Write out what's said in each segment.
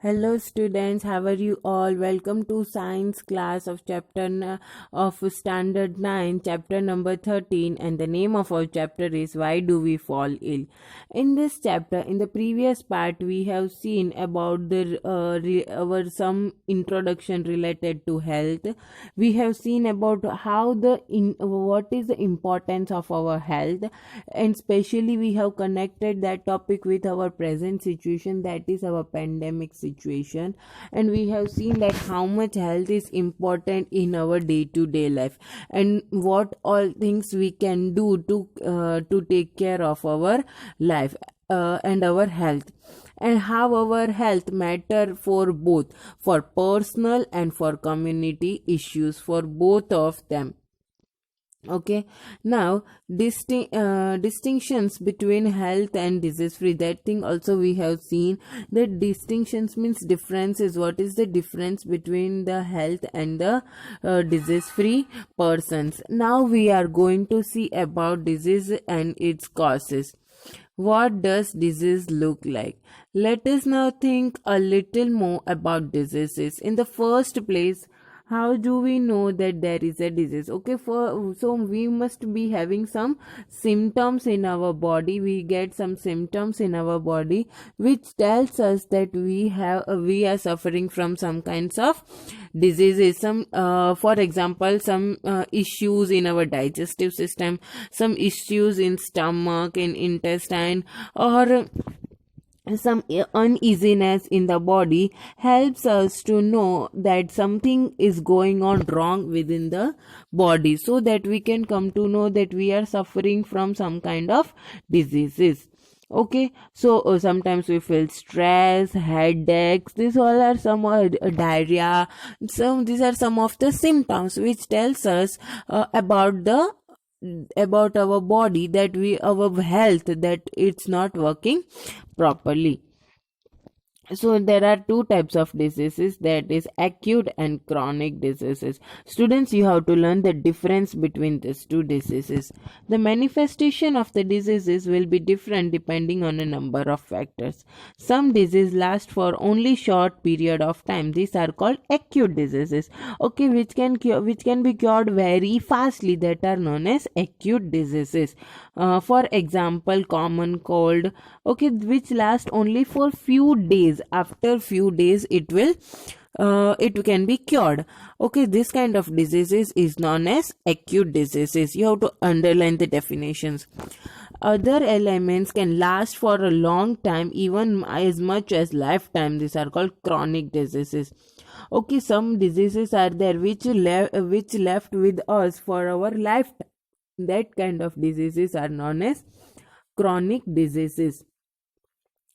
Hello students, how are you all? Welcome to science class of of standard 9, chapter number 13, and the name of our chapter is Why Do We Fall Ill? In this chapter, in the previous part, we have seen about our some introduction related to health. We have seen about what is the importance of our health, and especially we have connected that topic with our present situation, that is our pandemic situation. And we have seen that how much health is important in our day to day life, and what all things we can do to take care of our life and our health, and how our health matter for both, for personal and for community issues, for both of them. Okay, now distinctions between health and disease free, that thing also we have seen. That distinctions means differences. What is the difference between the health and the disease free persons? Now we are going to see about disease and its causes. What does disease look like? Let us now think a little more about diseases. In the first place, how do we know that there is a disease? Okay, so we must be having some symptoms in our body. We get some symptoms in our body which tells us that we are suffering from some kinds of diseases. Some for example, some issues in our digestive system, some issues in stomach, in intestine, or some uneasiness in the body helps us to know that something is going on wrong within the body, so that we can come to know that we are suffering from some kind of diseases. Okay, so sometimes we feel stress, headaches. These all are some diarrhea. So these are some of the symptoms which tells us about our body, that our health, that it's not working properly. So there are two types of diseases, that is acute and chronic diseases. Students, you have to learn the difference between these two diseases. The manifestation of the diseases will be different depending on a number of factors. Some diseases last for only short period of time. These are called acute diseases. Okay, which can be cured very fastly, that are known as acute diseases. For example, common cold, okay, which last only for few days. After few days it can be cured. Okay, this kind of diseases is known as acute diseases. You have to underline the definitions. Other elements can last for a long time, even as much as lifetime. These are called chronic diseases. Okay, some diseases are there which left with us for our lifetime. That kind of diseases are known as chronic diseases.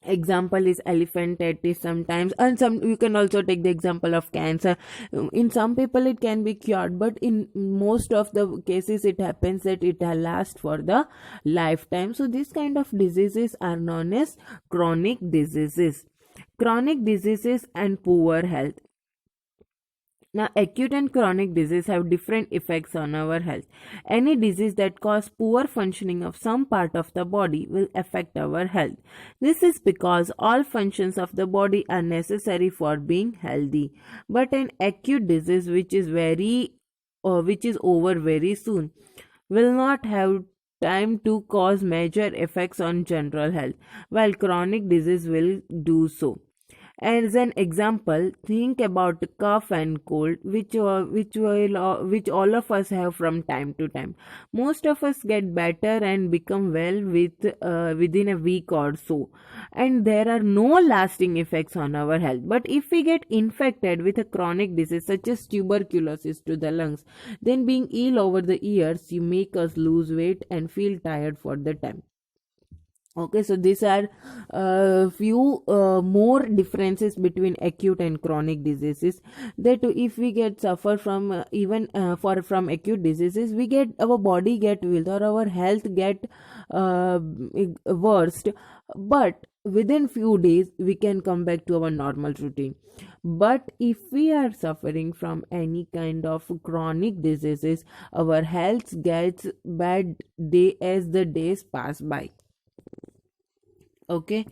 Example is elephantitis sometimes, and some you can also take the example of cancer. In some people it can be cured, but in most of the cases it happens that it lasts for the lifetime. So this kind of diseases are known as chronic diseases. Chronic diseases and poor health. Now, acute and chronic disease have different effects on our health. Any disease that causes poor functioning of some part of the body will affect our health. This is because all functions of the body are necessary for being healthy. But an acute disease which is over very soon will not have time to cause major effects on general health, while chronic disease will do so. As an example, think about cough and cold, which all of us have from time to time. Most of us get better and become well within a week or so, and there are no lasting effects on our health. But if we get infected with a chronic disease such as tuberculosis to the lungs, then being ill over the years, you make us lose weight and feel tired for the time. Okay, so these are few more differences between acute and chronic diseases. That if we get suffer from even for from acute diseases, we get our body get weak or our health get worst, but within few days we can come back to our normal routine. But if we are suffering from any kind of chronic diseases, our health gets bad day as the days pass by. Okay.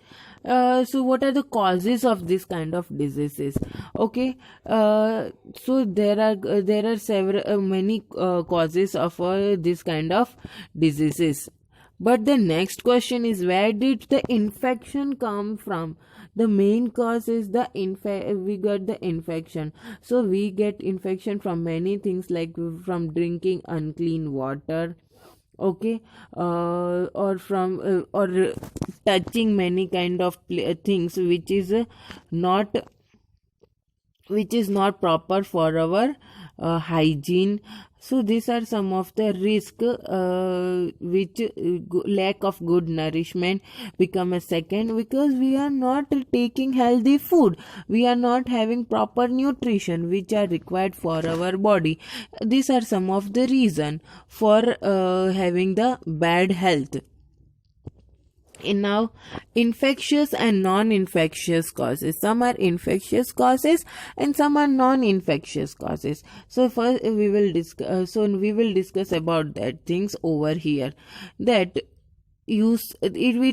So what are the causes of this kind of diseases? Okay. So there are several many causes of this kind of diseases. But the next question is, where did the infection come from? The main cause is we got the infection. So we get infection from many things, like from drinking unclean water, okay, or from or touching many kind of things not which is not proper for our hygiene. So these are some of the risk, which lack of good nourishment become a second, because we are not taking healthy food, we are not having proper nutrition which are required for our body. These are some of the reason for having the bad health. And now, infectious and non-infectious causes. Some are infectious causes and some are non-infectious causes. So first we will discuss about that things over here. That it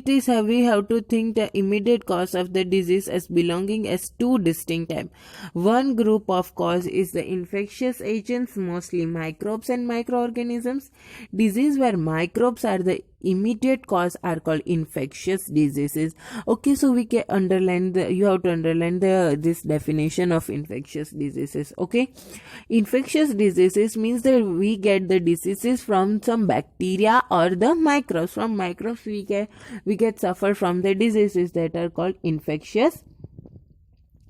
is we have to think the immediate cause of the disease as belonging as two distinct types. One group of cause is the infectious agents, mostly microbes and microorganisms. Disease where microbes are the immediate cause are called infectious diseases. Okay, so we can underline you have to underline this definition of infectious diseases. Okay, infectious diseases means that we get the diseases from some bacteria or the microbes. From microbes we get suffer from the diseases that are called infectious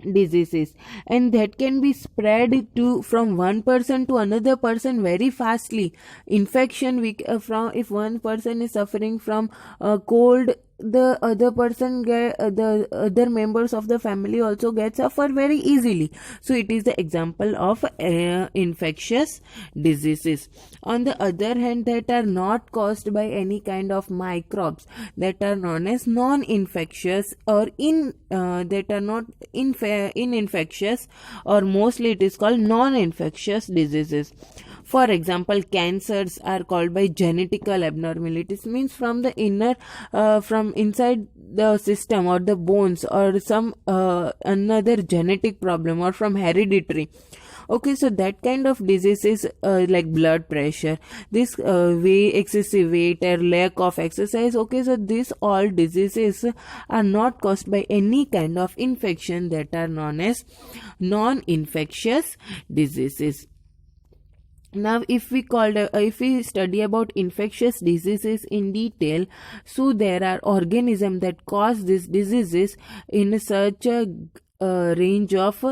diseases, and that can be spread to from one person to another person very fastly. Infection from if one person is suffering from a cold, the other person the other members of the family also get suffer very easily. So it is the example of infectious diseases. On the other hand, that are not caused by any kind of microbes, that are known as non-infectious or that are not infectious, or mostly it is called non-infectious diseases. For example, cancers are called by genetical abnormalities, means from the inner from inside the system or the bones, or some another genetic problem, or from hereditary. Okay, so that kind of diseases like blood pressure, this excessive weight or lack of exercise. Okay, so these all diseases are not caused by any kind of infection, that are known as non-infectious diseases. Now if we study about infectious diseases in detail, so there are organisms that cause these diseases in such a range of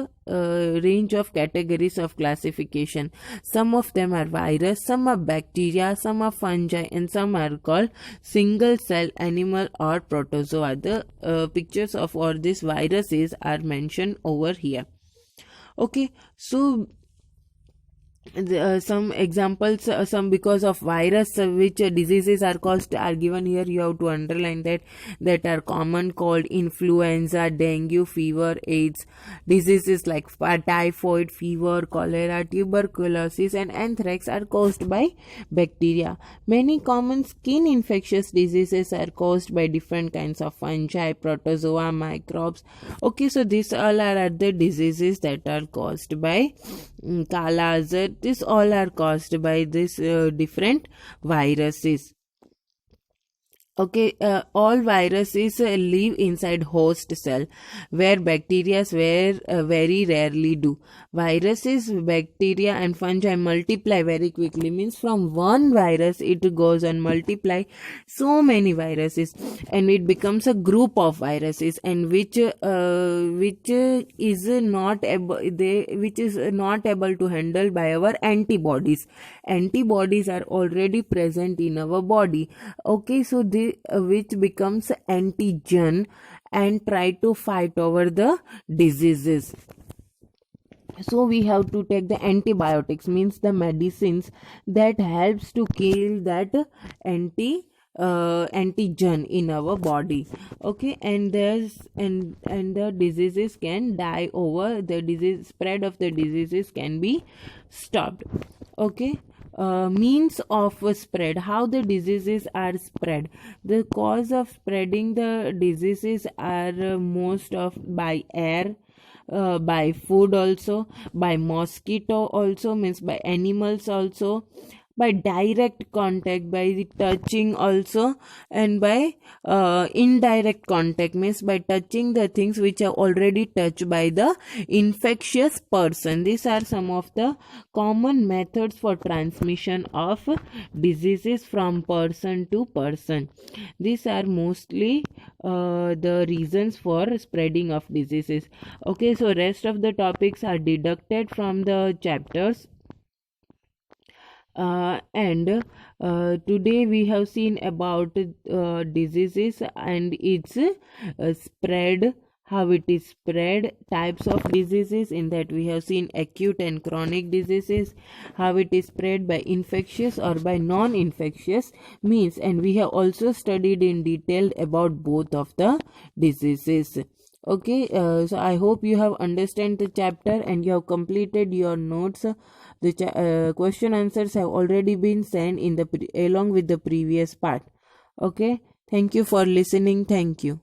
categories of classification. Some of them are virus, some are bacteria, some are fungi, and some are called single cell animal or protozoa. The pictures of all these viruses are mentioned over here. Okay, so some examples, some because of virus which diseases are caused are given here. You have to underline that are common: cold, influenza, dengue, fever, AIDS. Diseases like typhoid, fever, cholera, tuberculosis, and anthrax are caused by bacteria. Many common skin infectious diseases are caused by different kinds of fungi, protozoa, microbes. Okay, so these all are the diseases that are caused by Kala Azar. This all are caused by this different viruses. Okay, all viruses live inside host cell, where bacteria very rarely do. Viruses, bacteria and fungi multiply very quickly, means from one virus it goes and multiply so many viruses, and it becomes a group of viruses, and which is not able to handle by our antibodies. Antibodies are already present in our body. Okay, so which becomes antigen and try to fight over the diseases. So we have to take the antibiotics, means the medicines that helps to kill that antigen in our body. Okay, and the diseases can die over, the disease spread of the diseases can be stopped. Okay, means of spread, how the diseases are spread. The cause of spreading the diseases are most of by air, by food also, by mosquito also, means by animals also, by direct contact, by the touching also, and by indirect contact, means by touching the things which are already touched by the infectious person. These are some of the common methods for transmission of diseases from person to person. These are mostly the reasons for spreading of diseases. Okay, so rest of the topics are deducted from the chapters. And today we have seen about diseases and its spread, how it is spread, types of diseases. In that we have seen acute and chronic diseases, how it is spread by infectious or by non-infectious means, and we have also studied in detail about both of the diseases. Okay, so I hope you have understand the chapter and you have completed your notes. The question answers have already been sent in the along with the previous part. Okay, thank you for listening. Thank you.